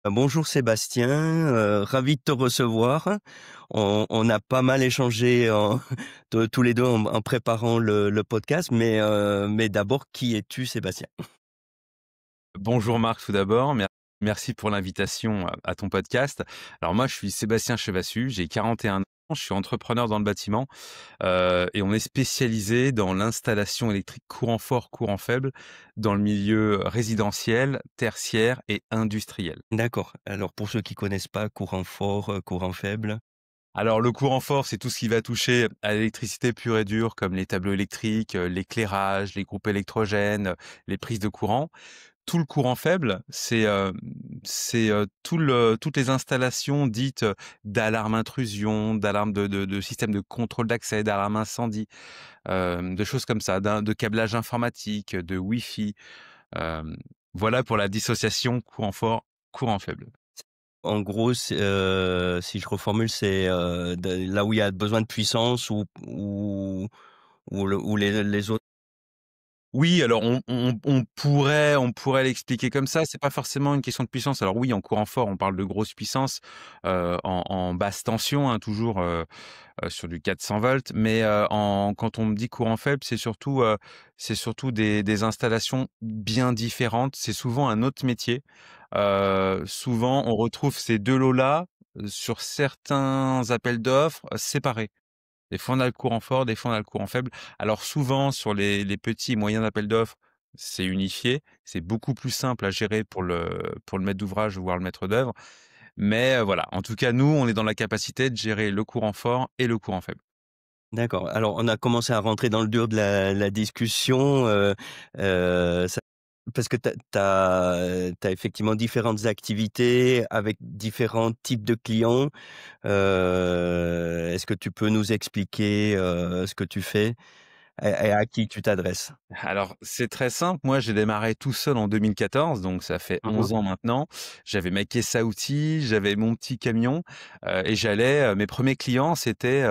Bonjour Sébastien, ravi de te recevoir. On a pas mal échangé tous les 2 en préparant le podcast, mais d'abord, qui es-tu Sébastien? Bonjour Marc, tout d'abord, merci pour l'invitation à ton podcast. Alors moi, je suis Sébastien Chevassus, j'ai 41 ans, je suis entrepreneur dans le bâtiment et on est spécialisé dans l'installation électrique courant fort, courant faible dans le milieu résidentiel, tertiaire et industriel. D'accord. Alors pour ceux qui connaissent pas, courant fort, courant faible? Alors le courant fort, c'est tout ce qui va toucher à l'électricité pure et dure, comme les tableaux électriques, l'éclairage, les groupes électrogènes, les prises de courant. Tout le courant faible, c'est toutes les installations dites, d'alarme intrusion, d'alarme de système de contrôle d'accès, d'alarme incendie, de choses comme ça, de câblage informatique, de Wi-Fi, hem, voilà pour la dissociation courant fort, courant faible. En gros, si je reformule, c'est, de là où il y a besoin de puissance ou les autres. Oui, alors on pourrait l'expliquer comme ça. C'est pas forcément une question de puissance. Alors oui, en courant fort, on parle de grosse puissance, en basse tension, hein, toujours, sur du 400 volts. Mais, quand on me dit courant faible, c'est surtout des installations bien différentes. C'est souvent un autre métier. Souvent, on retrouve ces 2 lots-là, sur certains appels d'offres, séparés. Des fois, on a le courant fort, des fois, on a le courant faible. Alors souvent, sur les petits et moyens appels d'offres, c'est unifié. C'est beaucoup plus simple à gérer pour le maître d'ouvrage, voire le maître d'œuvre. Mais, voilà, en tout cas, nous, on est dans la capacité de gérer le courant fort et le courant faible. D'accord. Alors, on a commencé à rentrer dans le dur de la discussion, ça parce que tu as effectivement différentes activités avec différents types de clients. Est-ce que tu peux nous expliquer, ce que tu fais et à qui tu t'adresses? Alors, c'est très simple. Moi, j'ai démarré tout seul en 2014, donc ça fait Mmh. 11 ans maintenant. J'avais ma caisse à outils, j'avais mon petit camion, et mes premiers clients, c'était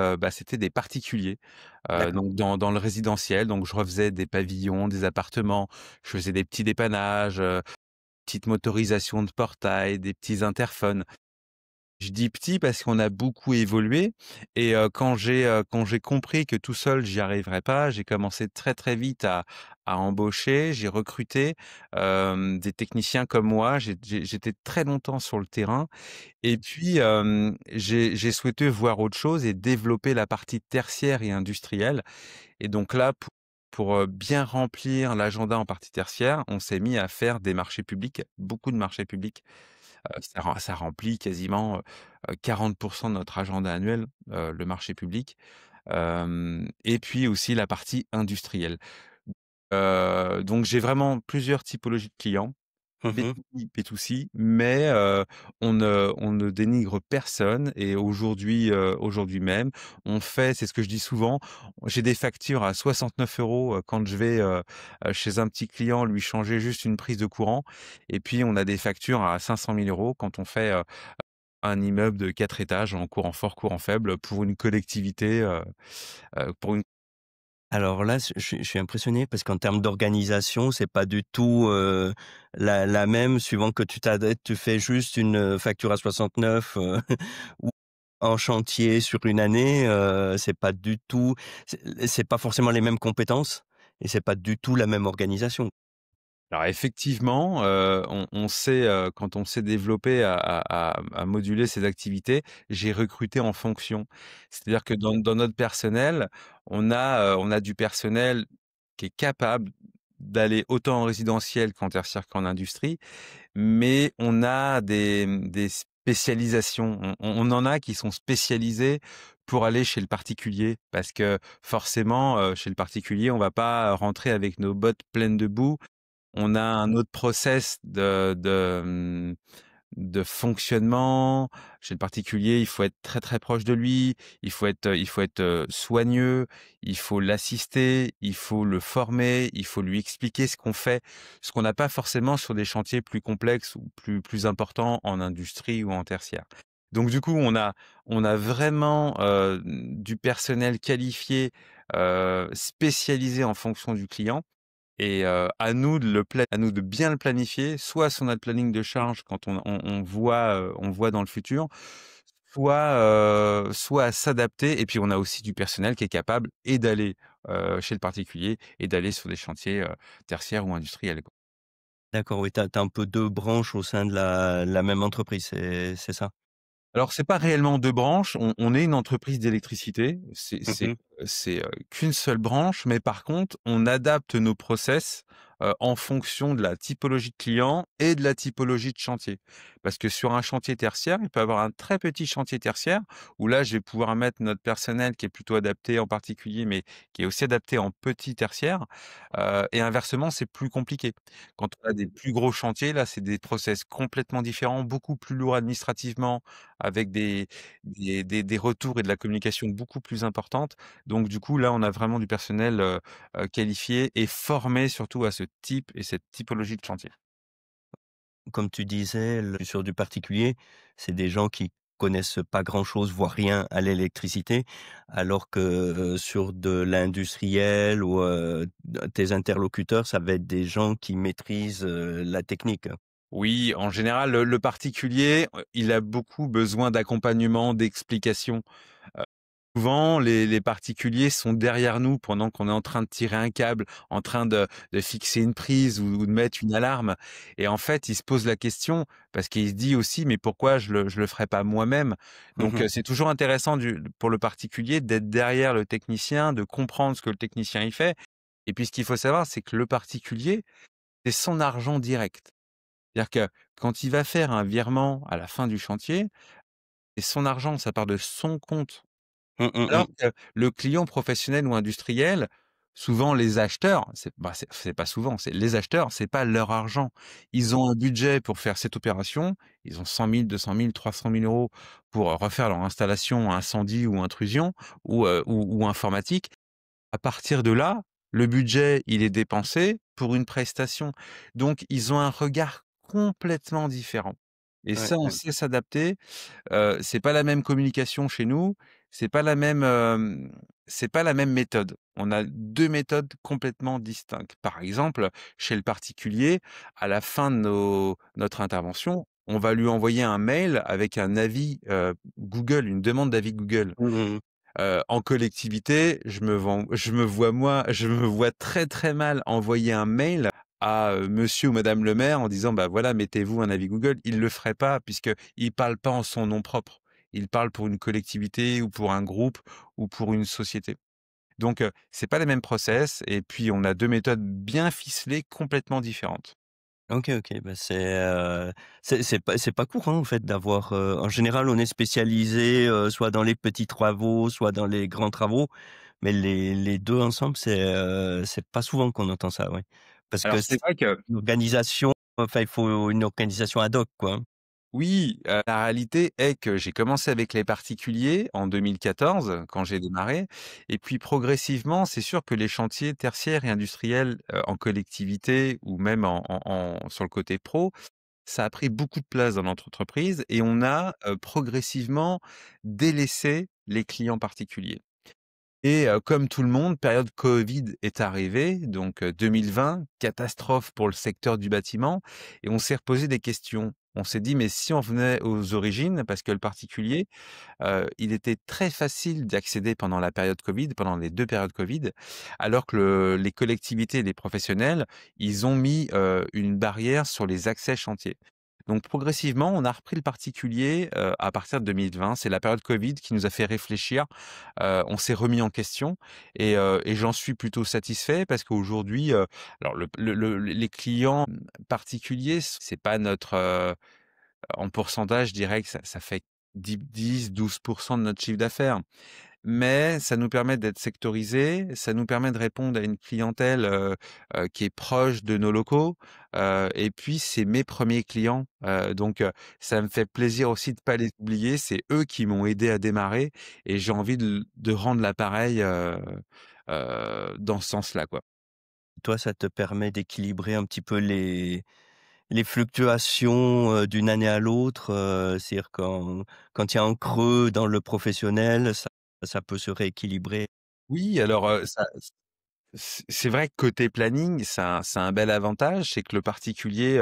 des particuliers, D'accord. donc dans le résidentiel. Donc je refaisais des pavillons, des appartements, je faisais des petits dépannages, petites motorisations de portail, des petits interphones. Je dis petit parce qu'on a beaucoup évolué et quand j'ai compris que tout seul j'y arriverais pas, j'ai commencé très, très vite à embaucher. J'ai recruté, des techniciens comme moi. J'étais très longtemps sur le terrain et puis, j'ai souhaité voir autre chose et développer la partie tertiaire et industrielle et donc là, pour bien remplir l'agenda en partie tertiaire, on s'est mis à faire des marchés publics, beaucoup de marchés publics. Ça remplit quasiment, 40 de notre agenda annuel, le marché public, et puis aussi la partie industrielle. Donc j'ai vraiment plusieurs typologies de clients, Mmh. B2B, B2C, mais on ne dénigre personne et aujourd'hui même, c'est ce que je dis souvent, j'ai des factures à 69 €, quand je vais, chez un petit client lui changer juste une prise de courant et puis on a des factures à 500 000 € quand on fait, un immeuble de 4 étages en courant fort, courant faible pour une collectivité, pour une Alors là, je suis impressionné parce qu'en termes d'organisation, c'est pas du tout, la même suivant que tu fais juste une, facture à 69, ou en chantier sur une année, c'est pas du tout c'est pas forcément les mêmes compétences et c'est pas du tout la même organisation. Alors effectivement, on sait, quand on s'est développé à moduler ses activités, j'ai recruté en fonction. C'est-à-dire que dans notre personnel, on a du personnel qui est capable d'aller autant en résidentiel qu'en tertiaire qu'en industrie, mais on a des spécialisations. On en a qui sont spécialisés pour aller chez le particulier parce que forcément, chez le particulier, on va pas rentrer avec nos bottes pleines de boue. On a un autre process de fonctionnement. Chez le particulier, il faut être très, très proche de lui, il faut être soigneux, il faut l'assister, il faut le former, il faut lui expliquer ce qu'on fait, ce qu'on n'a pas forcément sur des chantiers plus complexes ou plus importants en industrie ou en tertiaire. Donc du coup, on a vraiment, du personnel qualifié, spécialisé en fonction du client et à nous de bien le planifier, soit sur notre planning de charge quand on voit dans le futur, soit à s'adapter et puis on a aussi du personnel qui est capable et d'aller, chez le particulier et d'aller sur des chantiers, tertiaires ou industriels, quoi. D'accord, oui, tu as un peu 2 branches au sein de la même entreprise, c'est ça? Alors c'est pas réellement 2 branches, on est une entreprise d'électricité, Mmh. qu'une seule branche, mais par contre, on adapte nos process, en fonction de la typologie de client et de la typologie de chantier. Parce que sur un chantier tertiaire, il peut y avoir un très petit chantier tertiaire où là, je vais pouvoir mettre notre personnel qui est plutôt adapté en particulier, mais qui est aussi adapté en petit tertiaire, et inversement, c'est plus compliqué. Quand on a des plus gros chantiers, là, c'est des process complètement différents, beaucoup plus lourds administrativement, avec des retours et de la communication beaucoup plus importante. Donc du coup, là, on a vraiment du personnel, qualifié et formé surtout à ce type et cette typologie de chantier. Comme tu disais, sur du particulier, c'est des gens qui connaissent pas grand-chose, voire rien à l'électricité, alors que, sur de l'industriel ou, tes interlocuteurs, ça va être des gens qui maîtrisent, la technique. Oui, en général, le particulier, il a beaucoup besoin d'accompagnement, d'explications. Souvent, les particuliers sont derrière nous pendant qu'on est en train de tirer un câble, en train de fixer une prise ou de mettre une alarme et en fait, il se pose la question parce qu'il se dit aussi: «Mais pourquoi je le ferais pas moi-même?» Donc Mmh. c'est toujours intéressant pour le particulier d'être derrière le technicien, de comprendre ce que le technicien, il fait et puis ce qu'il faut savoir, c'est que le particulier, c'est son argent direct. C'est-à-dire que quand il va faire un virement à la fin du chantier, c'est son argent, ça part de son compte. Mmh, mmh Alors mh. que le client professionnel ou industriel, souvent les acheteurs, c'est pas souvent, c'est les acheteurs, c'est pas leur argent. Ils ont un budget pour faire cette opération, ils ont 100 000, 200 000, 300 000 € pour, refaire leur installation incendie ou intrusion ou informatique. À partir de là, le budget, il est dépensé pour une prestation. Donc ils ont un regard complètement différent et Ouais, ça, on ouais. sait s'adapter. C'est pas la même communication chez nous, c'est pas la même, c'est pas la même méthode. On a 2 méthodes complètement distinctes. Par exemple, chez le particulier, à la fin de notre intervention, on va lui envoyer un mail avec un avis, Google, une demande d'avis Google. Mmh mh. En collectivité, je me vois très, très mal envoyer un mail à, monsieur ou madame le maire en disant: «Bah, voilà, mettez-vous un avis Google». Il le ferait pas puisqu'il parle pas en son nom propre. Il parle pour une collectivité ou pour un groupe ou pour une société. Donc, c'est pas les mêmes process et puis on a 2 méthodes bien ficelées, complètement différentes. OK, OK, bah, c'est pas courant en fait d'avoir, en général, on est spécialisé, soit dans les petits travaux, soit dans les grands travaux, mais les 2 ensemble, c'est pas souvent qu'on entend ça, ouais. Parce Alors que c'est c'est vrai que une organisation, enfin, il faut une organisation ad hoc, quoi, hein. Oui, la réalité est que j'ai commencé avec les particuliers en 2014 quand j'ai démarré et puis progressivement, c'est sûr que les chantiers tertiaires et industriels, en collectivité ou même sur le côté pro, ça a pris beaucoup de place dans notre entreprise et on a, progressivement délaissé les clients particuliers. Et comme tout le monde, période Covid est arrivée, donc 2020, catastrophe pour le secteur du bâtiment et on s'est reposé des questions. On s'est dit: «Mais si on revenait aux origines?» parce que le particulier, il était très facile d'accéder pendant la période Covid, pendant les 2 périodes Covid, alors que les collectivités et les professionnels, ils ont mis, une barrière sur les accès chantiers. Donc progressivement, on a repris le particulier, à partir de 2020. C'est la période Covid qui nous a fait réfléchir. On s'est remis en question et j'en suis plutôt satisfait parce qu'aujourd'hui, alors les clients particuliers, c'est pas notre, en pourcentage, je dirais que ça fait 10-12 de notre chiffre d'affaires. Mais ça nous permet d'être sectorisés, ça nous permet de répondre à une clientèle, qui est proche de nos locaux, et puis c'est mes premiers clients, donc ça me fait plaisir aussi de pas les oublier. C'est eux qui m'ont aidé à démarrer et j'ai envie de rendre l'appareil, dans ce sens-là, quoi. Toi, ça te permet d'équilibrer un petit peu les fluctuations, d'une année à l'autre, c'est-à-dire quand il y a un creux dans le professionnel, ça peut se rééquilibrer. Oui, alors, C'est vrai que côté planning, c'est un bel avantage, c'est que le particulier,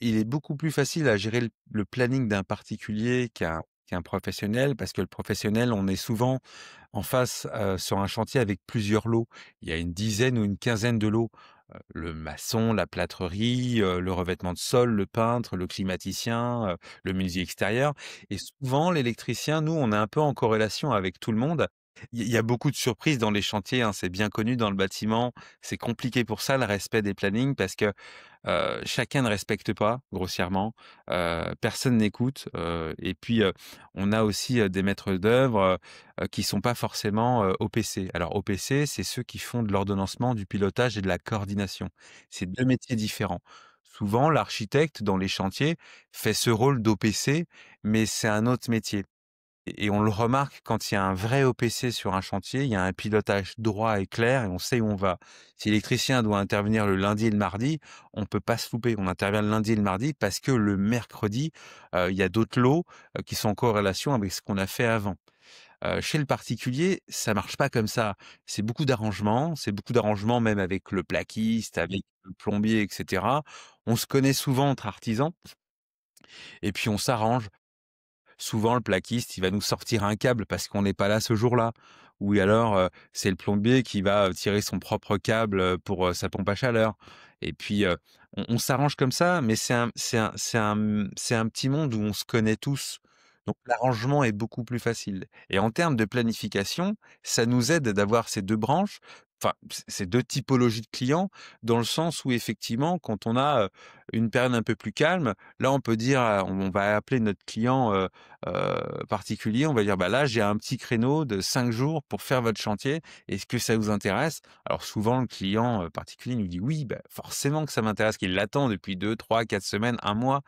il est beaucoup plus facile à gérer le planning d'un particulier qu'un professionnel, parce que le professionnel, on est souvent en face, sur un chantier avec plusieurs lots. Il y a une dizaine ou une quinzaine de lots. Le maçon, la plâtrerie, le revêtement de sol, le peintre, le climaticien, le menuisier extérieur et souvent l'électricien, nous, on est un peu en corrélation avec tout le monde. Il y a beaucoup de surprises dans les chantiers, hein, c'est bien connu dans le bâtiment. C'est compliqué pour ça, le respect des plannings parce que chacun ne respecte pas, grossièrement, personne n'écoute, et puis, on a aussi, des maîtres d'œuvre, qui sont pas forcément, OPC. Alors OPC, c'est ceux qui font de l'ordonnancement, du pilotage et de la coordination. C'est 2 métiers différents. Souvent, l'architecte, dans les chantiers, fait ce rôle d'OPC, mais c'est un autre métier. Et on le remarque quand il y a un vrai OPC sur un chantier, il y a un pilotage droit et clair et on sait où on va. Si l'électricien doit intervenir le lundi et le mardi, on peut pas se louper. On intervient le lundi et le mardi parce que le mercredi, il y a d'autres lots, qui sont en corrélation avec ce qu'on a fait avant. Chez le particulier, ça marche pas comme ça. C'est beaucoup d'arrangements même avec le plaquiste, avec le plombier et cetera. On se connaît souvent entre artisans et puis on s'arrange. Souvent, le plaquiste, il va nous sortir un câble parce qu'on n'est pas là ce jour-là. Ou alors, c'est le plombier qui va tirer son propre câble pour sa pompe à chaleur. Et puis, on s'arrange comme ça, mais c'est un petit monde où on se connaît tous. Donc, l'arrangement est beaucoup plus facile. Et en termes de planification, ça nous aide d'avoir ces deux branches, enfin, ces deux typologies de clients, dans le sens où effectivement, quand on a une période un peu plus calme, là, on peut dire, on va appeler notre client particulier, on va dire: «Bah, là, j'ai un petit créneau de 5 jours pour faire votre chantier. Est-ce que ça vous intéresse?» Alors souvent, le client, particulier nous dit: «Oui, bah, forcément que ça m'intéresse», qu'il l'attend depuis 2, 3, 4 semaines, un mois,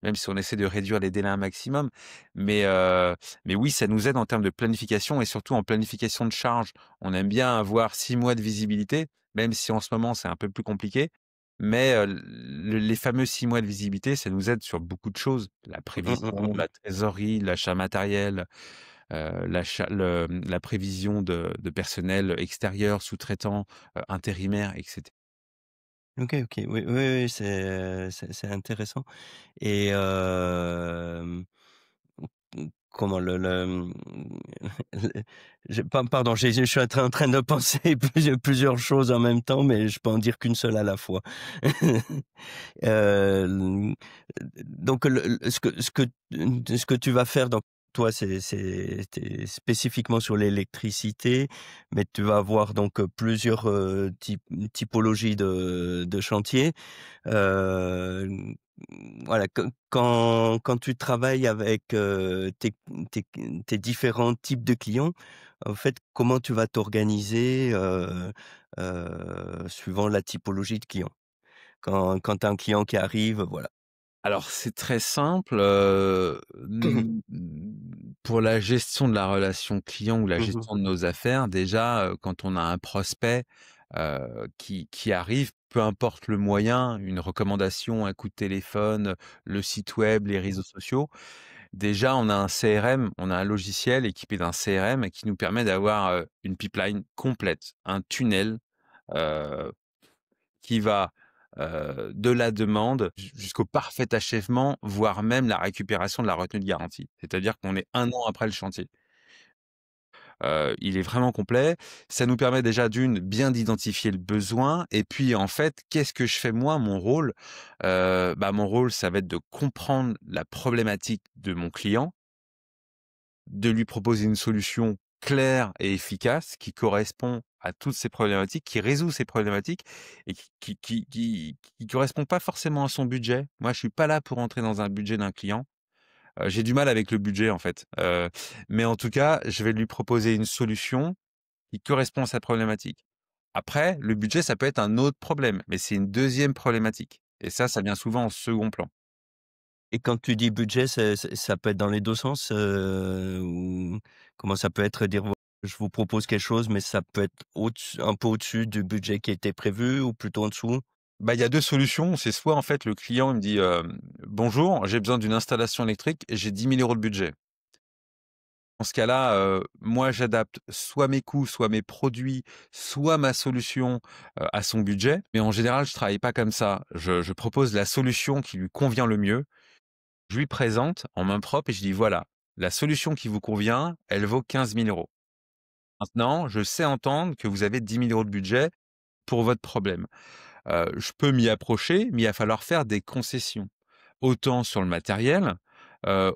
même si on essaie de réduire les délais un maximum. Mais mais oui, ça nous aide en termes de planification et surtout en planification de charge. On aime bien avoir 6 mois de visibilité, même si en ce moment, c'est un peu plus compliqué. Mais les fameux 6 mois de visibilité, ça nous aide sur beaucoup de choses. La Mmh, mmh, prévision, mmh, mmh. la trésorerie, l'achat matériel, la prévision de personnel extérieur, sous-traitant, intérimaire et cetera. OK, OK. Oui, oui, oui, c'est intéressant et comment le pardon, je suis en train de penser plusieurs choses en même temps, mais je peux en dire qu'une seule à la fois. Hem, donc ce que tu vas faire donc toi, tu spécifiquement sur l'électricité, mais tu vas avoir donc, plusieurs, typologies de chantiers. Hem, voilà, quand tu travailles avec, tes différents types de clients, en fait, comment tu vas t'organiser, suivant la typologie de client? Quand tu as un client qui arrive, voilà. Alors c'est très simple, pour la gestion de la relation client ou la Mmh mh. gestion de nos affaires, déjà, quand on a un prospect, qui arrive, peu importe le moyen, une recommandation, un coup de téléphone, le site web, les réseaux sociaux. Déjà, on a un CRM, on a un logiciel équipé d'un CRM qui nous permet d'avoir, une pipeline complète, un tunnel, heu qui va, de la demande jusqu'au parfait achèvement, voire même la récupération de la retenue de garantie. C'est-à-dire qu'on est 1 an après le chantier. Il est vraiment complet. Ça nous permet déjà d'une, bien d'identifier le besoin et puis en fait, qu'est-ce que je fais moi, mon rôle? Bah, mon rôle, ça va être de comprendre la problématique de mon client, de lui proposer une solution claire et efficace qui correspond à toutes ces problématiques, qui résout ces problématiques et qui correspond pas forcément à son budget. Moi, je suis pas là pour entrer dans un budget d'un client. J'ai du mal avec le budget, en fait, mais en tout cas, je vais lui proposer une solution qui correspond à sa problématique. Après, le budget, ça peut être un autre problème, mais c'est une deuxième problématique et ça vient souvent en second plan. Et quand tu dis budget, ça peut être dans les 2 sens, ou comment ça peut être? Dire: «Voi je vous propose quelque chose, mais ça peut être un peu au-dessus du budget qui était prévu ou plutôt en dessous?» Bah, il y a 2 solutions. C'est soit en fait le client il me dit: «Bonjour, j'ai besoin d'une installation électrique et j'ai 10 000 € de budget». Dans ce cas-là, moi j'adapte soit mes coûts, soit mes produits, soit ma solution, à son budget. Mais en général, je travaille pas comme ça. Je propose la solution qui lui convient le mieux. Je lui présente en main propre et je dis: «Voilà, la solution qui vous convient, elle vaut 15 000 €. Maintenant, je sais entendre que vous avez 10 000 € de budget pour votre problème. Je peux m'y approcher, mais il va falloir faire des concessions. Autant sur le matériel,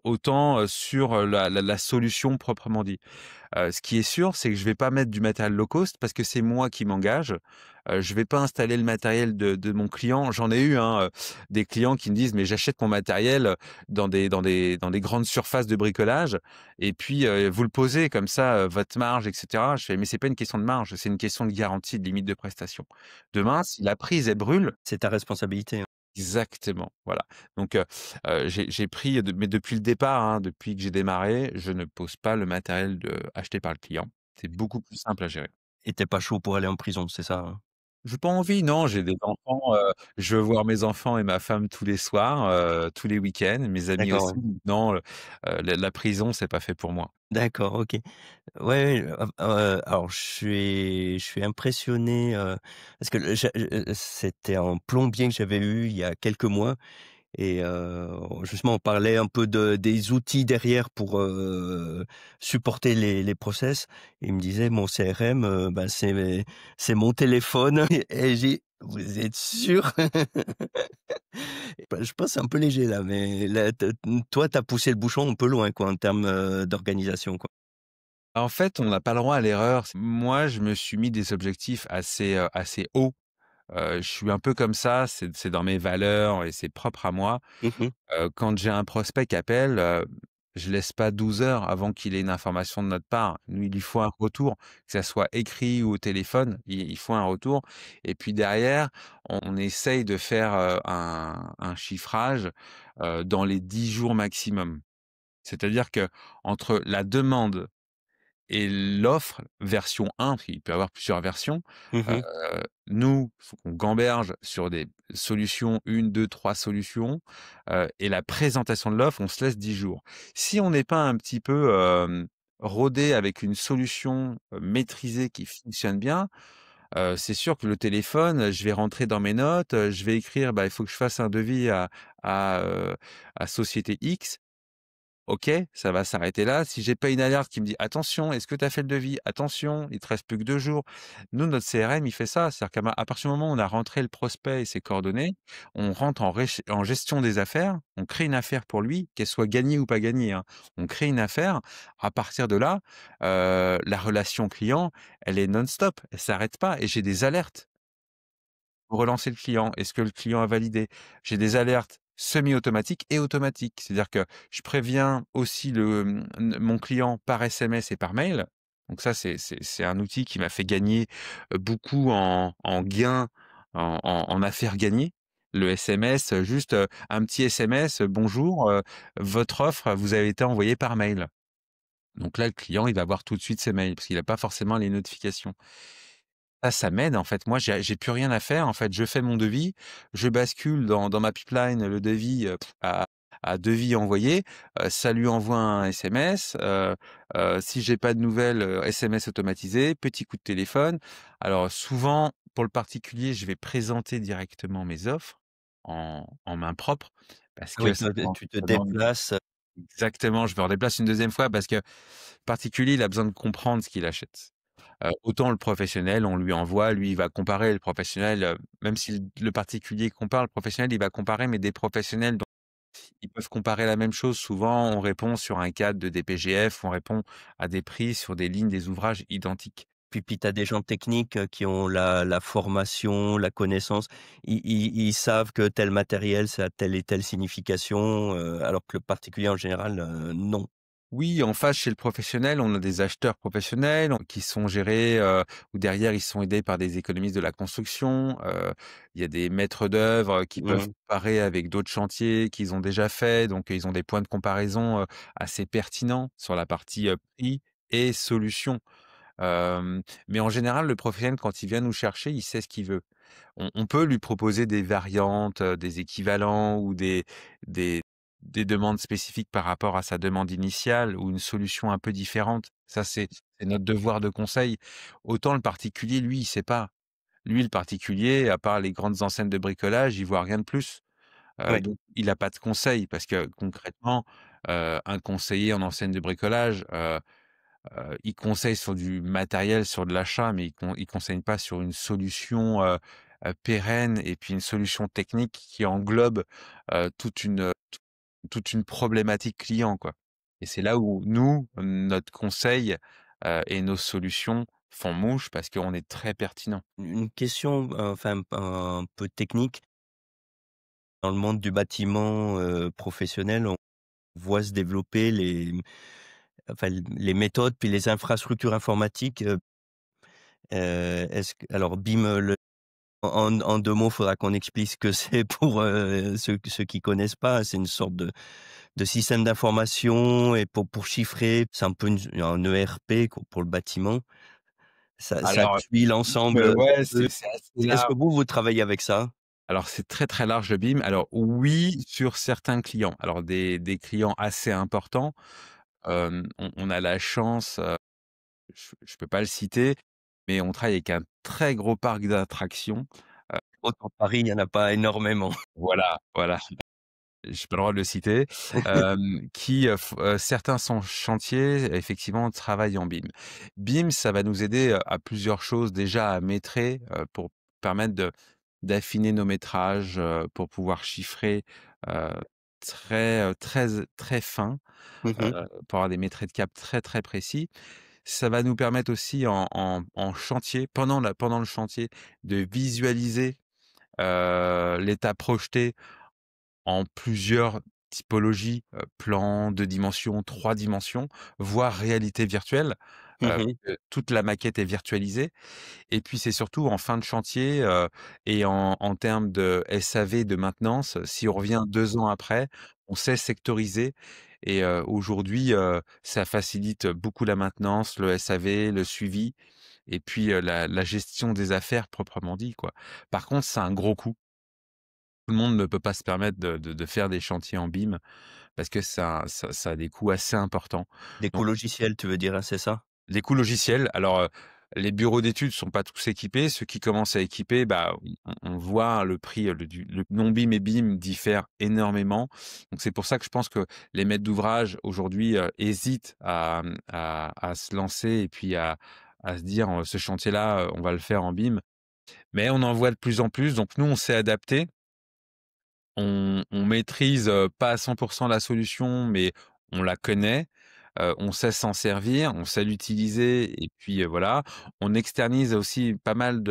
autant, sur, la solution proprement dit. Ce qui est sûr, c'est que je vais pas mettre du matériel low cost parce que c'est moi qui m'engage. Je vais pas installer le matériel de mon client. J'en ai eu, hein, des clients qui me disent: «Mais j'achète mon matériel, dans des grandes surfaces de bricolage et puis, vous le posez comme ça, votre marge et cetera». Je fais: «Mais c'est pas une question de marge, c'est une question de garantie, de limite de prestation. Demain, si la prise, elle brûle». C'est ta responsabilité, hein. Exactement, voilà. Donc, j'ai pris mais depuis le départ, hein, depuis que j'ai démarré, je ne pose pas le matériel acheté par le client. C'est beaucoup plus simple à gérer. Et tu pas chaud pour aller en prison, c'est ça, hein? J'ai pas envie, non, j'ai des enfants, je veux voir mes enfants et ma femme tous les soirs, tous les week-ends, mes amis D'accord, aussi. ouais. Non, la prison, c'est pas fait pour moi. D'accord, OK. Ouais, alors je suis impressionné, parce que c'était un plombier que j'avais eu il y a quelques mois et justement on parlait un peu des outils derrière pour, supporter les process et il me disait: «Mon CRM, bah, c'est mon téléphone» et j'ai «Vous êtes sûr?» Bah, je pense c'est un peu léger là, mais là toi tu as poussé le bouchon un peu loin quoi en termes, d'organisation quoi. En fait, on n'a pas le droit à l'erreur. Moi, je me suis mis des objectifs assez hauts. Je suis un peu comme ça, c'est dans mes valeurs et c'est propre à moi. Mmh mh. Quand j'ai un prospect qui appelle, je laisse pas 12 heures avant qu'il ait une information de notre part. Nous, il lui faut un retour, que ça soit écrit ou au téléphone, il faut un retour et puis derrière, on essaye de faire, un chiffrage, dans les 10 jours maximum. C'est-à-dire que entre la demande et l'offre version 1, parce qu'il peut y avoir plusieurs versions, Mmh heu, mh. nous, faut qu'on gamberge sur des solutions, une, 2, 3 solutions, et la présentation de l'offre, on se laisse 10 jours. Si on n'est pas un petit peu, rodé avec une solution, maîtrisée qui fonctionne bien, c'est sûr que le téléphone, je vais rentrer dans mes notes, je vais écrire: «Bah, il faut que je fasse un devis à, heu, à société X». OK, ça va s'arrêter là. Si j'ai pas une alerte qui me dit: «Attention, est-ce que tu as fait le devis? Attention, il te reste plus que 2 jours». Nous, notre CRM, il fait ça. C'est-à-dire à partir du moment où on a rentré le prospect et ses coordonnées, on rentre en gestion des affaires, on crée une affaire pour lui, qu'elle soit gagnée ou pas gagnée, hein. On crée une affaire. À partir de là, la relation client, elle est non-stop, elle s'arrête pas et j'ai des alertes. Relancer le client. Est-ce que le client a validé? J'ai des alertes semi-automatiques et automatiques. C'est-à-dire que je préviens aussi mon client par SMS et par mail. Donc ça, c'est un outil qui m'a fait gagner, beaucoup en gains, en affaires gagnées. Le SMS, juste, un petit SMS: «Bonjour, votre offre vous a été envoyée par mail». Donc là, le client, il va voir tout de suite ses mails parce qu'il a pas forcément les notifications. Ça m'aide en fait. Moi, j'ai plus rien à faire en fait. Je fais mon devis, je bascule dans ma pipeline le devis, à devis envoyé, ça lui envoie un SMS, si j'ai pas de nouvelles, SMS automatisé, petit coup de téléphone. Alors souvent, pour le particulier, je vais présenter directement mes offres en main propre parce Ah que oui, ça toi demande tu te ça demande déplaces, exactement, je me redéplace une deuxième fois parce que le particulier, il a besoin de comprendre ce qu'il achète. Autant le professionnel, on lui envoie, lui, il va comparer. Le professionnel, même si le particulier compare, le professionnel, il va comparer, mais des professionnels, donc ils peuvent comparer la même chose. Souvent, on répond sur un cadre de DPGF, on répond à des prix sur des lignes, des ouvrages identiques. puis tu as des gens techniques, qui ont la formation, la connaissance. Ils savent que tel matériel, ça a telle et telle signification, alors que le particulier en général, non. Oui, en face, chez le professionnel, on a des acheteurs professionnels qui sont gérés, ou derrière, ils sont aidés par des économistes de la construction. Il y a des maîtres d'œuvre qui peuvent Mmh. comparer avec d'autres chantiers qu'ils ont déjà fait, donc ils ont des points de comparaison, assez pertinents sur la partie, prix et solution. Mais en général, le professionnel, quand il vient nous chercher, il sait ce qu'il veut. On peut lui proposer des variantes, des équivalents ou des des demandes spécifiques par rapport à sa demande initiale ou une solution un peu différente. Ça, c'est notre devoir de conseil. Autant le particulier, lui, il sait pas. Lui, le particulier, à part les grandes enseignes de bricolage, il voit rien de plus. Ouais. Donc il a pas de conseil parce que concrètement, un conseiller en enseigne de bricolage, il conseille sur du matériel, sur de l'achat, mais il conseille pas sur une solution, pérenne et puis une solution technique qui englobe, toute une problématique client, quoi. Et c'est là où nous, notre conseil, et nos solutions font mouche parce qu'on est très pertinent. Une question, enfin un peu technique. Dans le monde du bâtiment, professionnel, on voit se développer les méthodes puis les infrastructures informatiques, est-ce que alors BIM, en 2 mots, il faudra qu'on explique ce que c'est pour, ceux qui connaissent pas. C'est une sorte de système d'information et pour chiffrer, c'est un peu un ERP quoi pour le bâtiment. Ça Alors, suit l'ensemble, ouais, heu, c'est assez est-ce que large. vous travaillez avec ça? Alors c'est très, très large le BIM. Alors oui, sur certains clients. Alors des clients assez importants, on a la chance, je peux pas le citer, mais on travaille avec un très gros parc d'attractions. Autant Paris, il y en a pas énormément. Voilà, voilà. J'ai pas le droit de le citer, qui, certains sont chantiers, effectivement, travaillent en BIM. BIM, ça va nous aider, à plusieurs choses. Déjà à métrer, pour permettre d'affiner nos métrages, pour pouvoir chiffrer, heu, très fin, Mmh mh. pour avoir des métrés de cap très, très précis. Ça va nous permettre aussi en chantier, pendant le chantier, de visualiser, l'état projeté en plusieurs typologies, plan 2 dimensions, 3 dimensions, voire réalité virtuelle, Mmh. toute la maquette est virtualisée et puis c'est surtout en fin de chantier, et en termes de SAV de maintenance, si on revient 2 ans après, on sait sectoriser et aujourd'hui, ça facilite beaucoup la maintenance, le SAV, le suivi et puis, la gestion des affaires proprement dit, quoi. Par contre, c'est un gros coût. Tout le monde ne peut pas se permettre de faire des chantiers en BIM parce que ça a des coûts assez importants. Des Donc coûts logiciels, tu veux dire, hein, c'est ça? des coûts logiciels, alors, les bureaux d'études sont pas tous équipés. Ceux qui commencent à équiper, bah, on voit le prix, le non BIM et BIM diffèrent énormément. Donc c'est pour ça que je pense que les maîtres d'ouvrage aujourd'hui, hésitent à se lancer et puis à se dire: «Ce chantier-là, on va le faire en BIM». Mais on en voit de plus en plus, donc nous on s'est adapté. On maîtrise, pas à 100 la solution, mais on la connaît, on sait s'en servir, on sait l'utiliser et puis, voilà. On externise aussi pas mal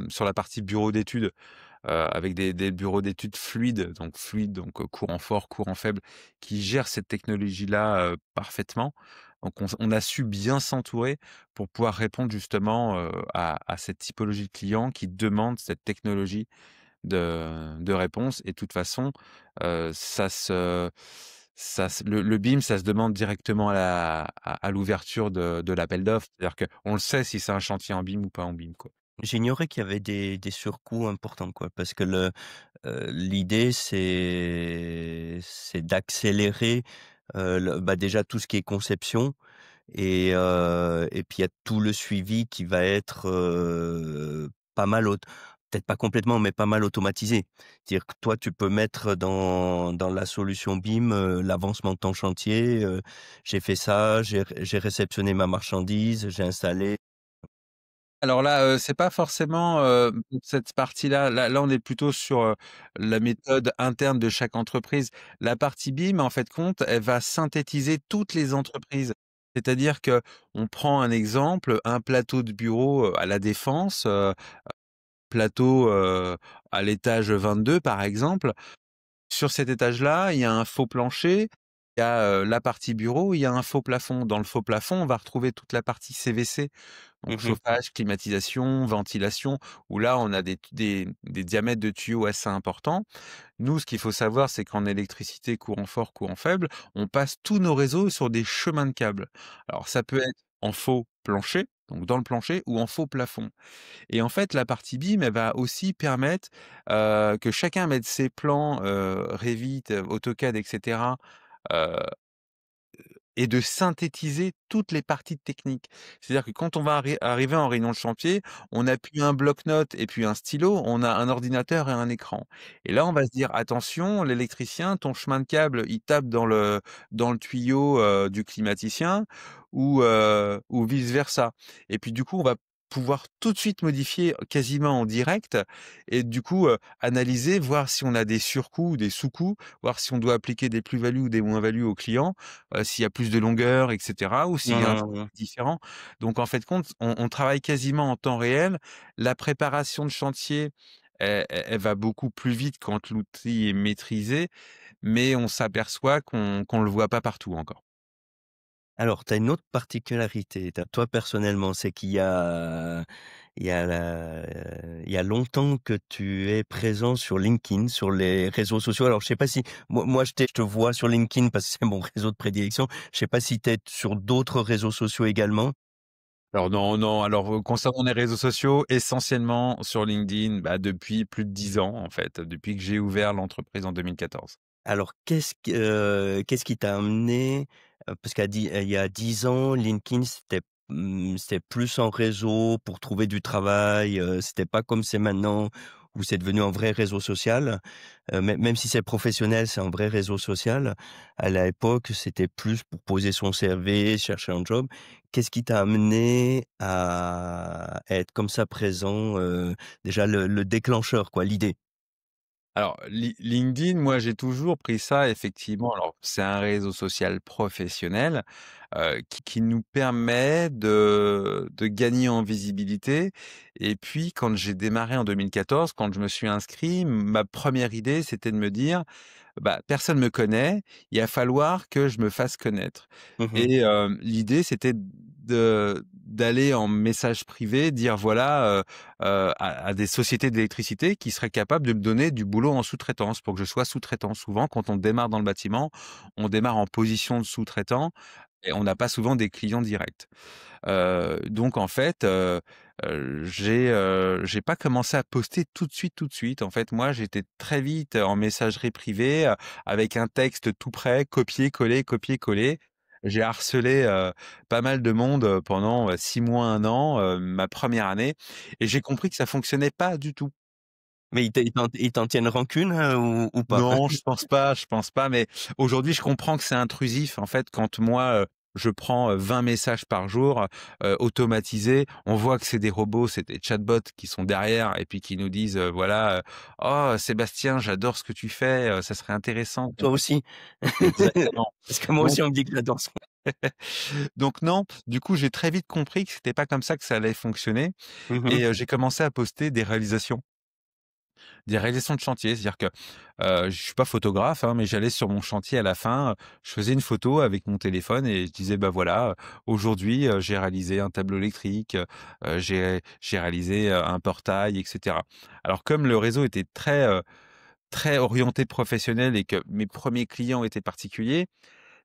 sur la partie bureau d'études, avec des bureaux d'études fluides, donc courant fort, courant faible, qui gèrent cette technologie-là, parfaitement. Donc on a su bien s'entourer pour pouvoir répondre justement, à cette typologie de clients qui demandent cette technologie de réponse et de toute façon, le BIM, ça se demande directement à l'ouverture de l'appel d'offres. C'est-à-dire qu'on le sait si c'est un chantier en BIM ou pas en BIM, quoi. J'ignorais qu'il y avait des surcoûts importants, quoi, parce que l'idée c'est d'accélérer, déjà tout ce qui est conception et puis il y a tout le suivi qui va être, pas mal peut-être pas complètement, mais pas mal automatisé. C'est-à-dire que toi, tu peux mettre dans la solution BIM, l'avancement de ton chantier, j'ai fait ça, j'ai réceptionné ma marchandise, j'ai installé. Alors là, c'est pas forcément, cette partie-là. Là, on est plutôt sur, la méthode interne de chaque entreprise. La partie BIM, en fait compte, elle va synthétiser toutes les entreprises. C'est-à-dire que on prend un exemple, un plateau de bureau, à La Défense, plateau, à l'étage 22 par exemple. Sur cet étage-là, il y a un faux plancher, il y a, la partie bureau, il y a un faux plafond. Dans le faux plafond, on va retrouver toute la partie CVC, donc Mmh. chauffage, climatisation, ventilation, où là, on a des diamètres de tuyaux assez importants. Nous, ce qu'il faut savoir, c'est qu'en électricité, courant fort, courant faible, on passe tous nos réseaux sur des chemins de câbles. Alors ça peut être en faux plancher, donc dans le plancher ou en faux plafond. Et en fait, la partie BIM, elle va aussi permettre, que chacun mette ses plans, Revit, AutoCAD et cetera, heu et de synthétiser toutes les parties techniques. C'est-à-dire que quand on va arriver en réunion de chantier, on n'a plus un bloc-notes et puis un stylo, on a un ordinateur et un écran. Et là, on va se dire: «Attention, l'électricien, ton chemin de câble, il tape dans le tuyau, du climaticien ou vice versa». Et puis du coup, on va pouvoir tout de suite modifier quasiment en direct et du coup, analyser, voir si on a des surcoûts ou des sous-coûts, voir si on doit appliquer des plus-values ou des moins-values au client, s'il y a plus de longueur et cetera ou s'il y a un Mmh. différent. Donc en fait compte, on travaille quasiment en temps réel. La préparation de chantier, elle va beaucoup plus vite quand l'outil est maîtrisé, mais on s'aperçoit qu'on le voit pas partout encore. Alors, tu as une autre particularité, toi personnellement, c'est il y a longtemps que tu es présent sur LinkedIn, sur les réseaux sociaux. Alors, je sais pas si moi je te vois sur LinkedIn parce que c'est mon réseau de prédilection. Je sais pas si tu es sur d'autres réseaux sociaux également? Alors non, non, alors, concernant les réseaux sociaux, essentiellement sur LinkedIn, bah, depuis plus de 10 ans en fait, depuis que j'ai ouvert l'entreprise en 2014. Alors, qu'est-ce qui t'a amené, parce il y a 10 ans, LinkedIn, c'était plus en réseau pour trouver du travail, c'était pas comme c'est maintenant où c'est devenu un vrai réseau social. Même si c'est professionnel, c'est un vrai réseau social. À l'époque, c'était plus pour poser son CV, chercher un job. Qu'est-ce qui t'a amené à être comme ça présent, déjà le déclencheur quoi, l'idée? Alors, LinkedIn, moi, j'ai toujours pris ça effectivement, alors c'est un réseau social professionnel, qui nous permet de gagner en visibilité et puis quand j'ai démarré en 2014, quand je me suis inscrit, ma première idée, c'était de me dire: «Bah, personne me connaît, il va falloir que je me fasse connaître» Mmh. et l'idée, c'était d'aller en message privé, dire voilà, à des sociétés d'électricité qui seraient capables de me donner du boulot en sous-traitance pour que je sois sous-traitant. Souvent, quand on démarre dans le bâtiment, on démarre en position de sous-traitant et on n'a pas souvent des clients directs. Donc en fait, j'ai pas commencé à poster tout de suite, tout de suite. En fait, moi, j'étais très vite en messagerie privée, avec un texte tout prêt, copier-coller, copier-coller. J'ai harcelé, pas mal de monde, pendant, 6 mois, 1 an, ma première année et j'ai compris que ça fonctionnait pas du tout. Mais ils t'en tiennent rancune, ou pas? Non, je pense pas, mais aujourd'hui, je comprends que c'est intrusif. En fait, quand moi, je prends, 20 messages par jour, automatisés, on voit que c'est des robots, c'est des chatbots qui sont derrière et puis qui nous disent, voilà, «Oh Sébastien, j'adore ce que tu fais, ça serait intéressant qu'on Toi fasse» aussi? exactement. Parce que moi Donc aussi on me dit que j'adore ça. donc non, du coup, j'ai très vite compris que c'était pas comme ça que ça allait fonctionner Mmh mh. et j'ai commencé à poster des réalisations de chantier. C'est-à-dire que, je suis pas photographe, hein, mais j'allais sur mon chantier à la fin, je faisais une photo avec mon téléphone et je disais: «Bah, voilà, aujourd'hui, j'ai réalisé un tableau électrique, j'ai réalisé, un portail» et cetera. Alors comme le réseau était très orienté professionnel et que mes premiers clients étaient particuliers,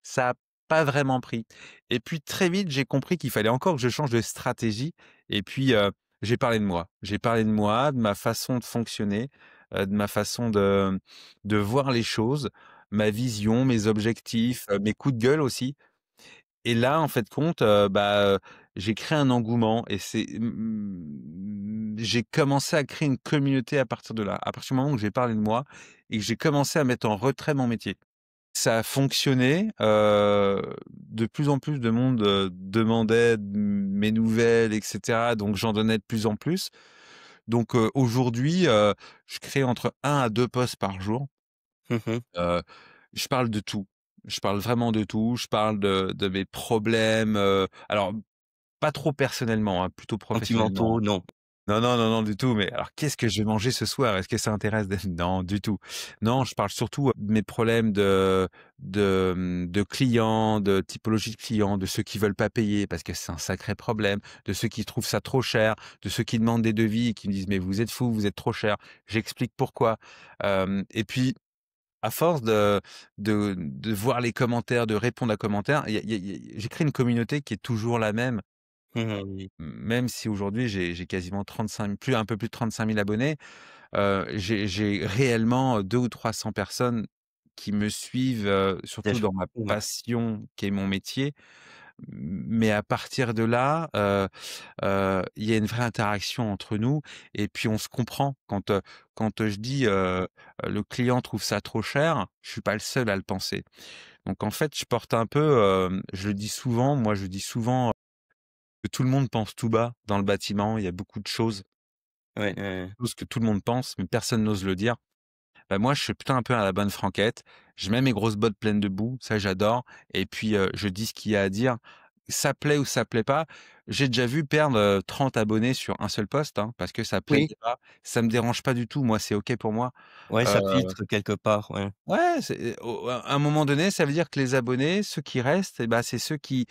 ça a pas vraiment pris et puis très vite, j'ai compris qu'il fallait encore que je change de stratégie et puis, j'ai parlé de moi. J'ai parlé de moi, de ma façon de fonctionner, de ma façon de voir les choses, ma vision, mes objectifs, mes coups de gueule aussi et là, en fait compte, j'ai créé un engouement et j'ai commencé à créer une communauté à partir de là. À partir du moment où j'ai parlé de moi et que j'ai commencé à mettre en retrait mon métier. Ça a fonctionné, de plus en plus de monde, demandait mes nouvelles et cetera, donc j'en donnais de plus en plus. Donc, aujourd'hui, je crée entre un à 2 posts par jour. Mmh mh. Heu, je parle de tout. Je parle vraiment de tout. Je parle de mes problèmes, alors pas trop personnellement, hein, plutôt professionnellement. Sentimentaux, non. Non, non, non, non, du tout, mais alors qu'est-ce que je vais manger ce soir? Est-ce que ça intéresse des non, du tout. Non, je parle surtout de mes problèmes de clients, de typologie de clients, de ceux qui veulent pas payer parce que c'est un sacré problème, de ceux qui trouvent ça trop cher, de ceux qui demandent des devis et qui me disent: «Mais vous êtes fous, vous êtes trop cher». J'explique pourquoi. Et puis à force de voir les commentaires, de répondre à commentaires, il y a j'ai créé une communauté qui est toujours la même. Mmh. Même si aujourd'hui j'ai quasiment 35 plus un peu plus de 35 000 abonnés, j'ai réellement 200 ou 300 personnes qui me suivent, surtout Déjà. dans ma Ouais, passion qui est mon métier. Mais à partir de là, il y a une vraie interaction entre nous et puis on se comprend. Quand je dis, «Le client trouve ça trop cher», je suis pas le seul à le penser. Donc en fait, je porte un peu, je le dis souvent, moi je dis souvent que tout le monde pense tout bas dans le bâtiment. Il y a ouais, ouais. choses que tout le monde pense, mais personne n'ose le dire. Bah, moi, je suis plutôt un peu à la bonne franquette. Je mets mes grosses bottes pleines de boue, ça j'adore et puis, je dis ce qu'il y a à dire. Ça plaît ou ça plaît pas. J'ai déjà vu perdre, 30 abonnés sur un seul post, hein, parce que ça Oui, plaisait pas. Ça me dérange pas du tout, moi, c'est OK pour moi. ouais, Heu, ça filtre quelque part, ouais. ouais, c'est au à un moment donné, ça veut dire que les abonnés, ceux qui restent et bah, c'est ceux qui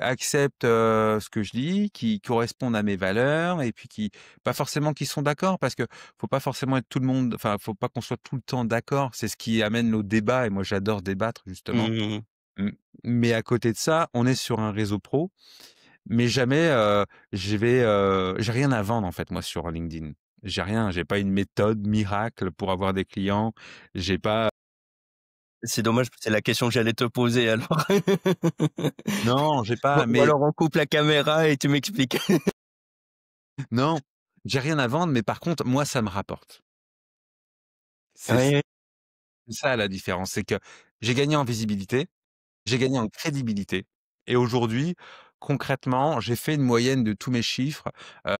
acceptent, ce que je dis, qui correspondent à mes valeurs et puis qui pas forcément qui sont d'accord parce que faut pas forcément être tout le monde enfin, faut pas qu'on soit tout le temps d'accord. C'est ce qui amène nos débats et moi j'adore débattre justement. Mmh mh. Mmh, mais à côté de ça, on est sur un réseau pro, mais jamais, j'ai rien à vendre en fait moi sur LinkedIn. J'ai pas une méthode miracle pour avoir des clients. J'ai pas C'est dommage, c'est la question que j'allais te poser alors. non, j'ai Ou pas ou mais alors on coupe la caméra et tu m'expliques. non, j'ai rien à vendre, mais par contre, moi, ça me rapporte. C'est Ouais, ça la différence, c'est que j'ai gagné en visibilité, j'ai gagné en crédibilité et aujourd'hui, concrètement, j'ai fait une moyenne de tous mes chiffres, heu,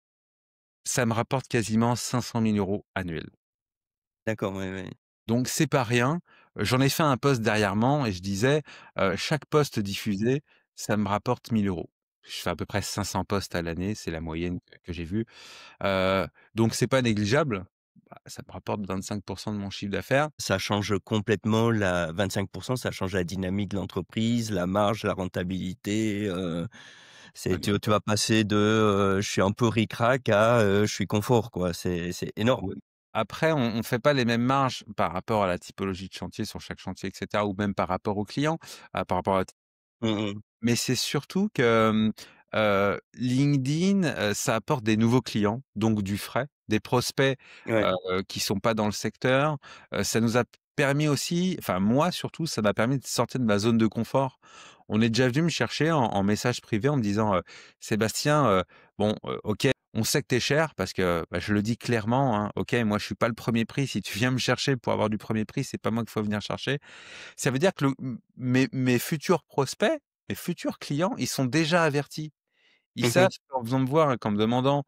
ça me rapporte quasiment 500 000 € annuels. d'accord, ouais, ouais. Donc c'est pas rien. J'en ai fait un post dernièrement et je disais, chaque post diffusé, ça me rapporte 1 000 €. Je fais à peu près 500 posts à l'année, c'est la moyenne que j'ai vue. Heu, donc c'est pas négligeable. Bah, ça me rapporte 25 de mon chiffre d'affaires. Ça change complètement la 25, ça change la dynamique de l'entreprise, la marge, la rentabilité, Ah c'est bien tu sûr. vas passer de, «Je suis un peu ric-rac» à, «Je suis confort», quoi. C'est énorme. Oui. Après, on fait pas les mêmes marges par rapport à la typologie de chantier sur chaque chantier et cetera ou même par rapport aux clients, par rapport à la Mmh mh. mais c'est surtout que, LinkedIn, ça apporte des nouveaux clients, donc du frais, des prospects, Ouais. qui sont pas dans le secteur. Ça nous a permis aussi enfin moi surtout, ça m'a permis de sortir de ma zone de confort. On est déjà venu me chercher en message privé en me disant, «Sébastien, bon, OK, on sait que tu es cher» parce que, bah, je le dis clairement, hein: «OK, moi je suis pas le premier prix. Si tu viens me chercher pour avoir du premier prix, c'est pas moi qu'il faut venir chercher». Ça veut dire que mes futurs prospects, mes futurs clients, ils sont déjà avertis. Ils Mmh savent mh. qu'en venant me voir et qu'en me demandant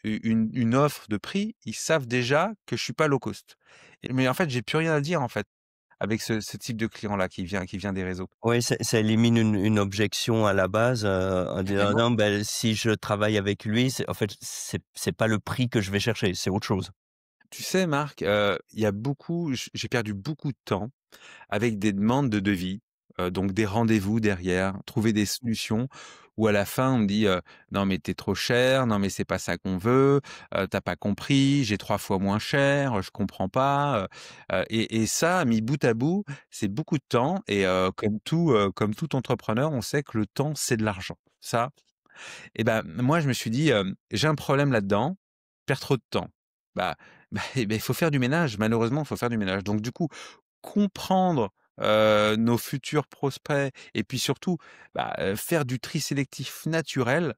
une offre de prix, ils savent déjà que je suis pas low cost. Mais en fait, j'ai plus rien à dire en fait, avec ce type de client-là qui vient des réseaux. Ouais, ça élimine une objection à la base, en disant: Carrément. «Non, ben, si je travaille avec lui, c'est en fait, c'est pas le prix que je vais chercher, c'est autre chose». Tu sais Marc, il y a beaucoup j'ai perdu beaucoup de temps avec des demandes de devis, donc des rendez-vous derrière, trouver des solutions où à la fin on me dit, «Non mais tu trop cher, non mais c'est pas ça qu'on veut, tu pas compris, j'ai 3 fois moins cher, je comprends pas», et ça mis bout à bout, c'est beaucoup de temps et comme tout entrepreneur, on sait que le temps, c'est de l'argent. Ça et ben, moi je me suis dit, «J'ai un problème là-dedans, je perds trop de temps». Bah il faut faire du ménage, malheureusement, il faut faire du ménage. Donc du coup, comprendre, nos futurs prospects et puis surtout, faire du tri sélectif naturel,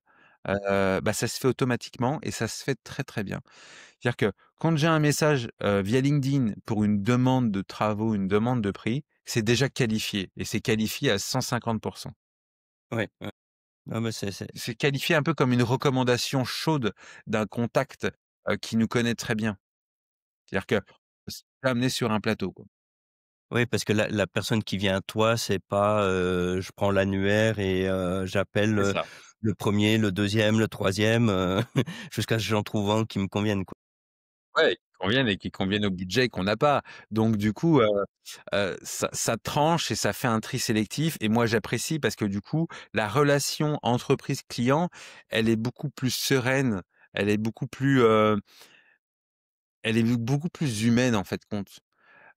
ça se fait automatiquement et ça se fait très, très bien. C'est-à-dire que quand j'ai un message, via LinkedIn pour une demande de travaux, une demande de prix, c'est déjà qualifié et c'est qualifié à 150. Ouais, ouais. Ah bah, c'est C'est qualifié un peu comme une recommandation chaude d'un contact, qui nous connaît très bien. C'est-à-dire que c'est pas amené sur un plateau, quoi. oui, parce que la personne qui vient à toi, c'est pas, je prends l'annuaire et j'appelle, C'est ça. le premier, le deuxième, le troisième, jusqu'à ce que j'en trouve un qui me convienne, quoi. Ouais, qui conviennent et qui conviennent au budget qu'on n'a pas. Donc du coup, ça tranche et ça fait un tri sélectif et moi j'apprécie parce que du coup, la relation entreprise-client, elle est beaucoup plus sereine, elle est beaucoup plus, elle est beaucoup plus humaine en fait compte.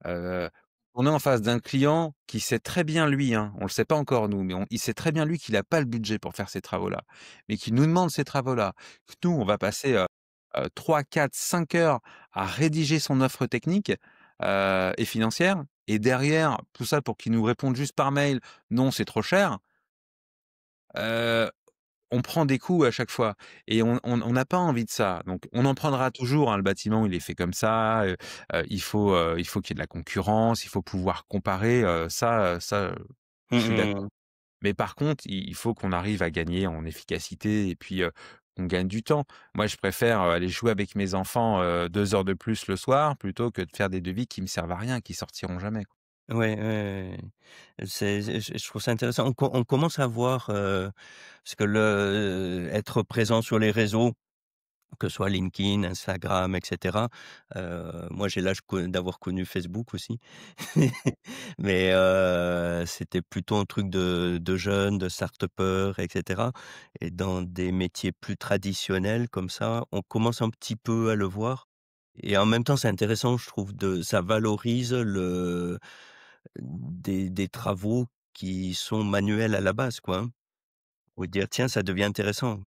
Heu, on est en face d'un client qui sait très bien lui, hein, on le sait pas encore nous, mais il sait très bien lui qu'il a pas le budget pour faire ces travaux-là, mais qui nous demande ces travaux-là. Nous, on va passer, 3, 4, 5 heures à rédiger son offre technique, et financière, et derrière, tout ça pour qu'il nous réponde juste par mail: «Non, c'est trop cher». Heu, on prend des coups à chaque fois et on n'a pas envie de ça. Donc on en prendra toujours, hein, le bâtiment, il est fait comme ça, il faut qu'il y ait de la concurrence, il faut pouvoir comparer, je suis Mmh d'accord. Mais par contre, il faut qu'on arrive à gagner en efficacité et puis, qu'on gagne du temps. Moi, je préfère, aller jouer avec mes enfants, 2 heures de plus le soir plutôt que de faire des devis qui me servent à rien, qui sortiront jamais, quoi. Ouais, ouais, ouais, ouais. Je trouve ça intéressant. On commence à voir, parce que être présent sur les réseaux, que ce soit LinkedIn, Instagram et cetera. Moi, j'ai l'âge d'avoir connu Facebook aussi. Mais c'était plutôt un truc de jeunes, de start-upers et cetera, et dans des métiers plus traditionnels comme ça, on commence un petit peu à le voir, et en même temps, c'est intéressant, je trouve, ça valorise des travaux qui sont manuels à la base, quoi, hein. Ou dire: «Tiens, ça devient intéressant».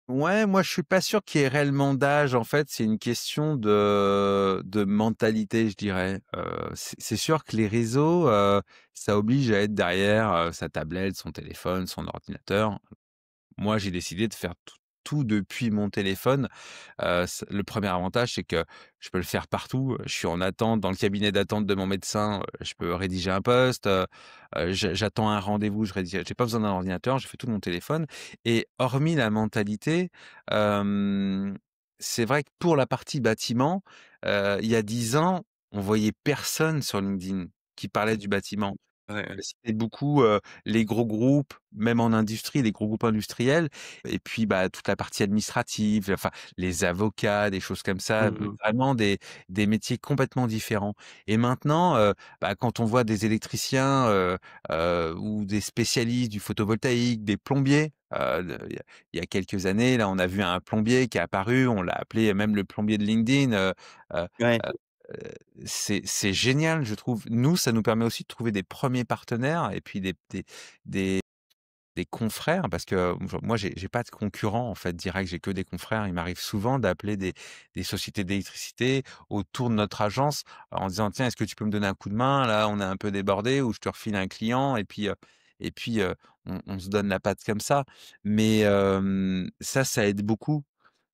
Ouais, moi, je suis pas sûr qu'il y ait réellement d'âge. En fait, c'est une question de mentalité, je dirais. C'est sûr que les réseaux, ça oblige à être derrière, sa tablette, son téléphone, son ordinateur. Moi, j'ai décidé de faire tout depuis mon téléphone. C Le premier avantage, c'est que je peux le faire partout. Je suis en attente dans le cabinet d'attente de mon médecin, je peux rédiger un post, j'attends un rendez-vous, je rédige j'ai pas besoin d'un ordinateur, je fais tout de mon téléphone et hormis la mentalité, hem, c'est vrai que pour la partie bâtiment, il y a 10 ans, on voyait personne sur LinkedIn qui parlait du bâtiment. Ouais, ouais. C'était beaucoup, les gros groupes, même en industrie, les gros groupes industriels et puis, bah, toute la partie administrative, enfin, les avocats, des choses comme ça, Mmh mh. vraiment des métiers complètement différents et maintenant, bah, quand on voit des électriciens, ou des spécialistes du photovoltaïque, des plombiers, il y a quelques années, là, on a vu un plombier qui est apparu, on l'a appelé même le plombier de LinkedIn, heu Ouais. c'est génial, je trouve. Nous, ça nous permet aussi de trouver des premiers partenaires et puis des des confrères parce que moi, j'ai pas de concurrents, en fait, direct, j'ai que des confrères. Il m'arrive souvent d'appeler des sociétés d'électricité autour de notre agence en disant: «Tiens, est-ce que tu peux me donner un coup de main? Là, on est un peu débordé ou je te refile un client» et puis, on se donne la patte comme ça. Mais, ça aide beaucoup.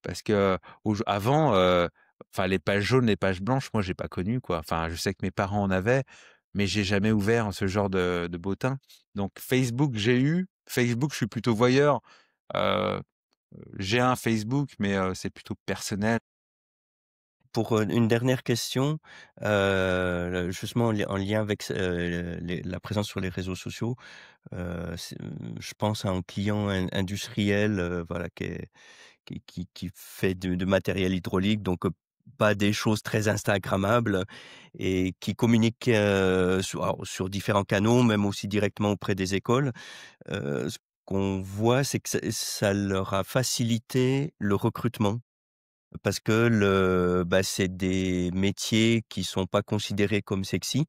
Parce que avant, enfin les pages jaunes, les pages blanches, moi j'ai pas connu quoi. Enfin, je sais que mes parents en avaient, mais j'ai jamais ouvert ce genre de bottin. Donc Facebook, j'ai eu. Facebook, je suis plutôt voyeur. Heu, j'ai un Facebook, mais c'est plutôt personnel. Pour, une dernière question, justement en lien avec la présence sur les réseaux sociaux, je pense à un client industriel, voilà, qui fait de matériel hydraulique, donc pas des choses très instagrammables, et qui communique, sur différents canaux, même aussi directement auprès des écoles. Ce qu'on voit, c'est que ça leur a facilité le recrutement. Parce que c'est des métiers qui sont pas considérés comme sexy.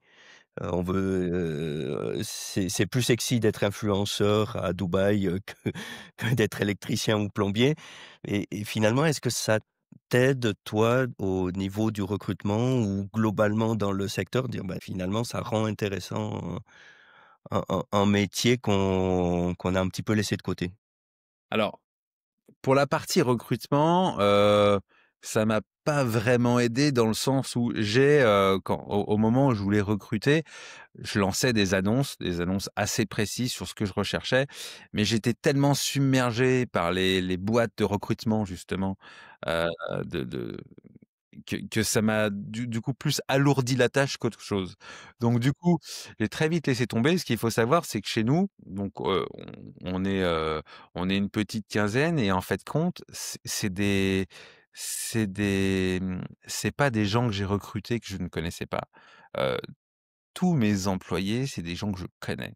C'est plus sexy d'être influenceur à Dubaï, que d'être électricien ou plombier, et finalement, est-ce que ça t'aide, toi, au niveau du recrutement ou globalement dans le secteur? Dire, bah, finalement, ça rend intéressant un métier qu'on a un petit peu laissé de côté. Alors, pour la partie recrutement, ça m'a pas vraiment aidé dans le sens où quand au moment où je voulais recruter, je lançais des annonces assez précises sur ce que je recherchais, mais j'étais tellement submergé par les boîtes de recrutement justement, de que ça m'a du coup plus alourdi la tâche qu'autre chose. Donc du coup, j'ai très vite laissé tomber. Ce qu'il faut savoir, c'est que chez nous, donc on est une petite quinzaine et en fait compte, c'est pas des gens que j'ai recrutés que je ne connaissais pas. Heu, Tous mes employés, c'est des gens que je connais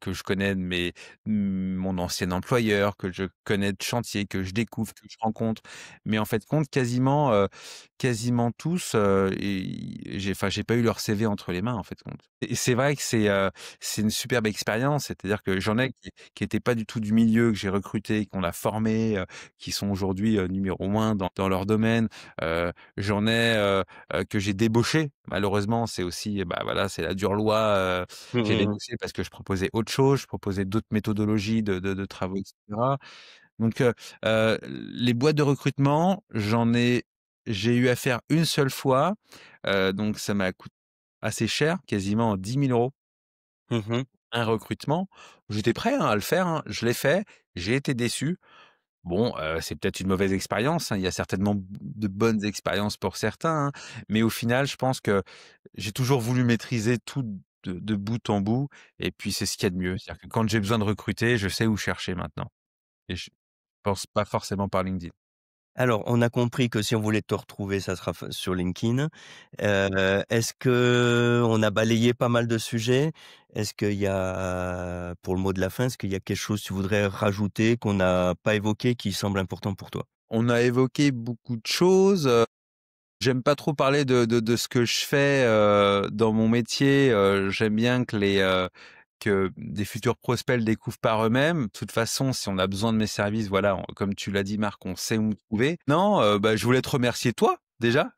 que je connais de mon ancien employeur, que je connais de chantier, que je découvre, que je rencontre. Mais en fait compte quasiment tous, et j'ai pas eu leur CV entre les mains en fait compte. Et c'est vrai que c'est une superbe expérience, c'est-à-dire que j'en ai qui étaient pas du tout du milieu, que j'ai recruté, qu'on a formé, qui sont aujourd'hui, numéro 1 dans leur domaine. J'en ai, que j'ai débauché. Malheureusement, c'est aussi, bah, voilà, c'est la dure loi, Mmh j'ai mh. débauché parce que je proposais autre chose, je proposais d'autres méthodologies de travaux et cetera. Donc les boîtes de recrutement, j'ai eu à faire une seule fois, donc ça m'a coûté assez cher, quasiment 10 000 € Mmh. un recrutement. J'étais prêt, hein, à le faire, hein. Je l'ai fait, j'ai été déçu. Bon, c'est peut-être une mauvaise expérience, hein. Il y a certainement de bonnes expériences pour certains, hein, mais au final, je pense que j'ai toujours voulu maîtriser tout de bout en bout et puis c'est ce qu'il y a de mieux. C'est-à-dire que quand j'ai besoin de recruter, je sais où chercher maintenant et je pense pas forcément par LinkedIn. Alors, on a compris que si on voulait te retrouver, ça sera sur LinkedIn. Est-ce que on a balayé pas mal de sujets? Est-ce qu'il y a, pour le mot de la fin, est-ce qu'il y a quelque chose que tu voudrais rajouter qu'on n'a pas évoqué, qui semble important pour toi? On a évoqué beaucoup de choses, j'aime pas trop parler de ce que je fais, dans mon métier, j'aime bien que des futurs prospects le découvrent par eux-mêmes. De toute façon, si on a besoin de mes services, voilà, comme tu l'as dit Marc, on sait où me trouver. Non, bah, je voulais te remercier toi, déjà.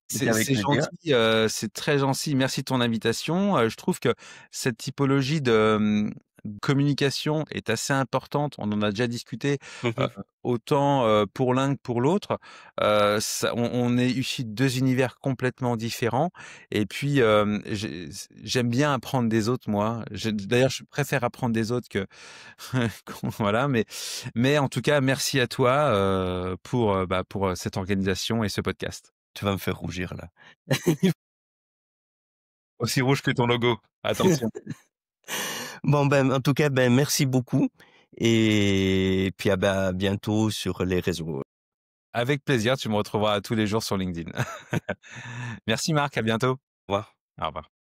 C'était avec C'est plaisir. gentil, c'est très gentil. Merci de ton invitation. Je trouve que cette typologie de communication est assez importante. On en a déjà discuté, Mmh heu, mh. autant, pour l'un que pour l'autre. Ça on est issus de 2 univers complètement différents et puis, j'aime bien apprendre des autres moi. D'ailleurs, je préfère apprendre des autres que voilà, mais en tout cas, merci à toi, pour cette organisation et ce podcast. Tu vas me faire rougir là. Aussi rouge que ton logo. Attention. Bon, ben, en tout cas, ben, merci beaucoup et puis, ah, bah, à bientôt sur les réseaux. Avec plaisir, tu me retrouveras tous les jours sur LinkedIn. Merci Marc, à bientôt. Au revoir. Au revoir.